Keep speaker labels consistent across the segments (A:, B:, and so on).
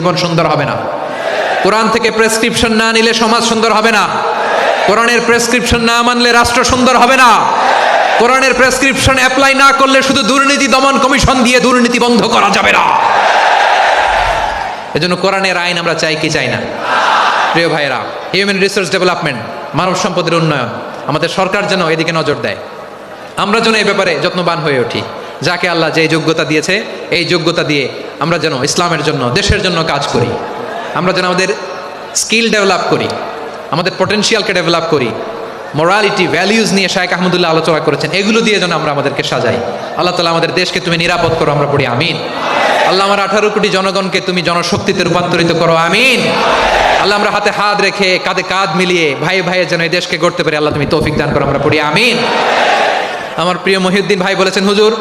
A: জীবন সুন্দর হবে না। কোরআন থেকে প্রেসক্রিপশন না নিলে সমাজ সুন্দর হবে না। কোরআনের প্রেসক্রিপশন না মানলে রাষ্ট্র সুন্দর হবে না। কোরআনের প্রেসক্রিপশন অ্যাপ্লাই না করলে শুধু দুর্নীতি দমন কমিশন দিয়ে দুর্নীতি বন্ধ করা যাবে না। এজন্য কোরআনের আইন আমরা চাই কি চাই না? প্রিয় ভাইরা, হিউম্যান রিসোর্স ডেভেলপমেন্ট, মানব সম্পদের উন্নয়ন, আমাদের সরকার যেন এদিকে নজর দেয়। আমরা যেন এই ব্যাপারে যত্নবান হয়ে উঠি। যাকে আল্লাহ যে যোগ্যতা দিয়েছে, এই যোগ্যতা দিয়ে আমরা যেন ইসলামের জন্য, দেশের জন্য কাজ করি। আমরা যেন আমাদের স্কিল ডেভেলপ করি, আমাদের পটেনশিয়ালকে ডেভেলপ করি। মোরালিটি, ভ্যালিউজ নিয়ে শায়েখ আহমদুল্লাহ আলোচনা করেছেন, এগুলো দিয়ে যেন আমরা আমাদেরকে সাজাই। আল্লাহ তাআলা আমাদের দেশকে তুমি নিরাপদ করো, আমরা পড়ি আমিন। আল্লাহ আমার 18 কোটি জনগণকে তুমি জনশক্তিতে রূপান্তরিত করো, আমিন। আল্লাহ আমরা হাতে হাত রেখে কাঁধে কাঁধ মিলিয়ে ভাই ভাইয়ের যেন এই দেশকে গড়তে পারি, আল্লাহ তুমি তৌফিক দান করো, আমরা পড়ি আমিন। আমার প্রিয় মহিউদ্দিন ভাই বলেছেন, হুজুর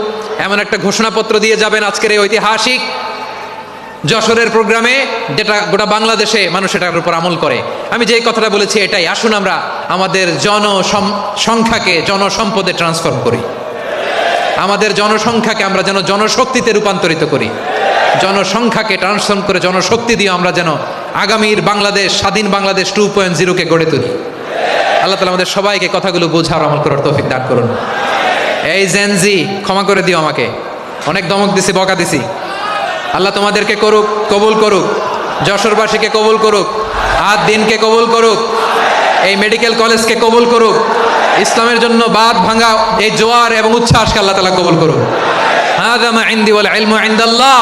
A: এমন একটা ঘোষণাপত্র দিয়ে যাবেন আজকের এই ঐতিহাসিক যশোরের প্রোগ্রামে, যেটা গোটা বাংলাদেশে মানুষ এটার উপর আমল করে। আমি যে কথাটা বলেছি এটাই, আসুন আমরা আমাদের জনসংখ্যাকে জনসম্পদে ট্রান্সফর্ম করি। আমাদের জনসংখ্যাকে আমরা যেন জনশক্তিতে রূপান্তরিত করি। জনসংখ্যাকে ট্রান্সফর্ম করে জনশক্তি দিয়ে আমরা যেন আগামীর বাংলাদেশ, স্বাধীন বাংলাদেশ 2.0-কে গড়ে তুলি। আল্লাহ তাআলা আমাদের সবাইকে কথাগুলো বোঝার, আমল করার তৌফিক দান করুন। এই জেনজি, ক্ষমা করে দিও আমাকে, অনেক দমক দিছি, বকা দিছি। আল্লাহ তোমাদেরকে করুক, কবুল করুক, যশোরবাসীকে কবুল করুক, আদ দিনকে কবুল করুক, এই মেডিকেল কলেজকে কবুল করুক, ইসলামের জন্য বাঁধ ভাঙা এই জোয়ার এবং উচ্ছ্বাসকে আল্লাহ তাআলা কবুল করুন। হাযা মা ইনদি ওয়াল ইলমু ইনদাল্লাহ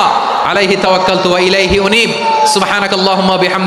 A: আলাইহি তাওয়াক্কালতু ওয়া ইলাইহি উনীব। সুবহানাকাল্লাহুম্মা বিহামদিকা।